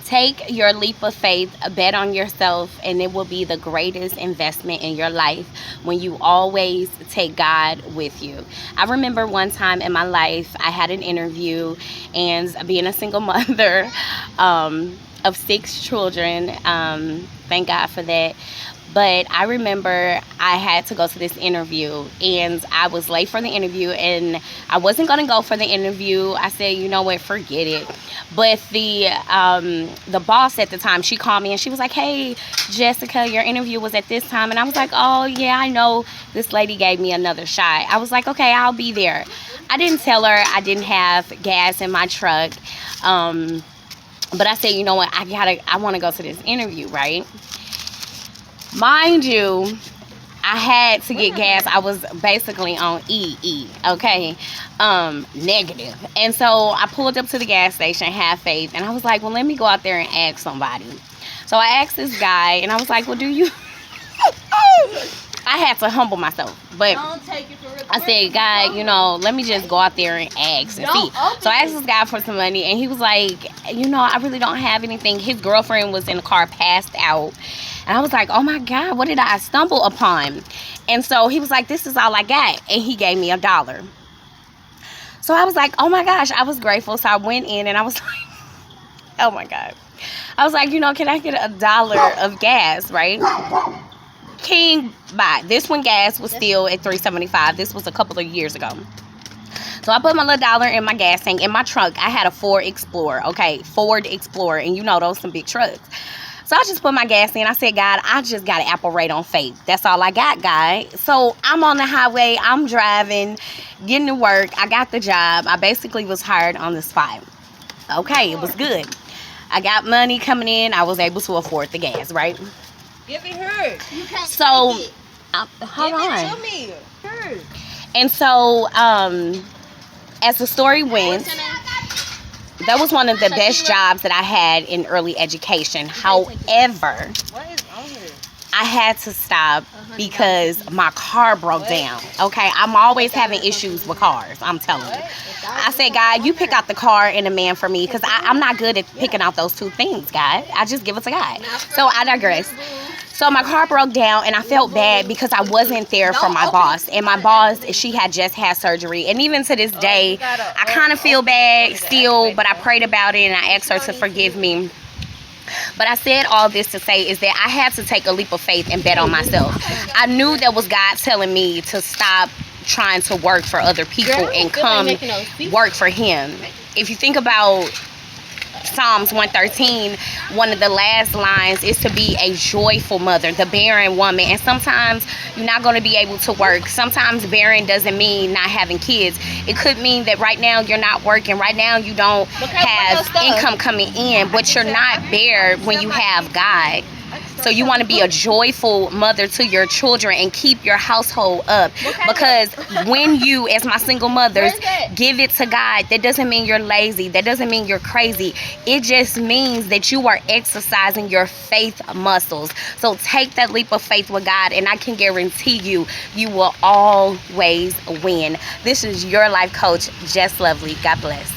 Take your leap of faith, bet on yourself, and it will be the greatest investment in your life when you always take God with you. I remember one time in my life, I had an interview, and being a single mother of 6 children, thank God for that. But I remember I had to go to this interview, and I was late for the interview, and I wasn't going to go for the interview. I said, you know what, forget it. But the boss at the time, she called me and she was like, hey, Jessica, your interview was at this time. And I was like, oh, yeah, I know this lady gave me another shot. I was like, okay, I'll be there. I didn't tell her I didn't have gas in my truck. But I said, you know what, I want to go to this interview, right? Mind you, I had to get gas. I was basically on EE, okay, negative. And so I pulled up to the gas station, have faith, and I was like, well, let me go out there and ask somebody. So I asked this guy, and I was like, well, do you... I had to humble myself, but I said, guy, you know, let me just go out there and ask and see. So I asked this guy for some money, and he was like, you know, I really don't have anything. His girlfriend was in the car, passed out. And I was like, oh my God, what did I stumble upon? And so he was like, this is all I got. And he gave me $1. So I was like, oh my gosh, I was grateful. So I went in and I was like, oh my God. I was like, you know, can I get $1 of gas, right? King buy. This one gas was still at $3.75. This was a couple of years ago. So I put my little $1 in my gas tank. In my trunk, I had a Ford Explorer. Okay, Ford Explorer. And you know those some big trucks. So I just put my gas in. I said, God, I just got to operate on faith. That's all I got, God. So I'm on the highway. I'm driving, getting to work. I got the job. I basically was hired on the spot. Okay, it was good. I got money coming in. I was able to afford the gas, right? Give it her. You can't so, take it. Hold Give on. it to me. Her. And so, as the story went, that was one of the best jobs that I had in early education. However, I had to stop because my car broke down. Okay, I'm always having issues with cars, I'm telling you. I said, God, you pick out the car and a man for me, because I'm not good at picking out those two things, God. I just give it to God. So I digress. So my car broke down, and I felt bad because I wasn't there for my boss. And my boss, she had just had surgery. And even to this day, I kind of feel bad still, but I prayed about it, and I asked her to forgive me. But I said all this to say is that I had to take a leap of faith and bet on myself. I knew that was God telling me to stop trying to work for other people and come work for Him. If you think about Psalms 113, one of the last lines is to be a joyful mother, the barren woman. And sometimes you're not going to be able to work. Sometimes barren doesn't mean not having kids. It could mean that right now you're not working. Right now you don't have income coming in, but you're not bare when you have God. So you want to be a joyful mother to your children and keep your household up. Because when you, as my single mothers, give it to God, that doesn't mean you're lazy. That doesn't mean you're crazy. It just means that you are exercising your faith muscles. So take that leap of faith with God, and I can guarantee you, you will always win. This is your life coach, Jess Lovely. God bless.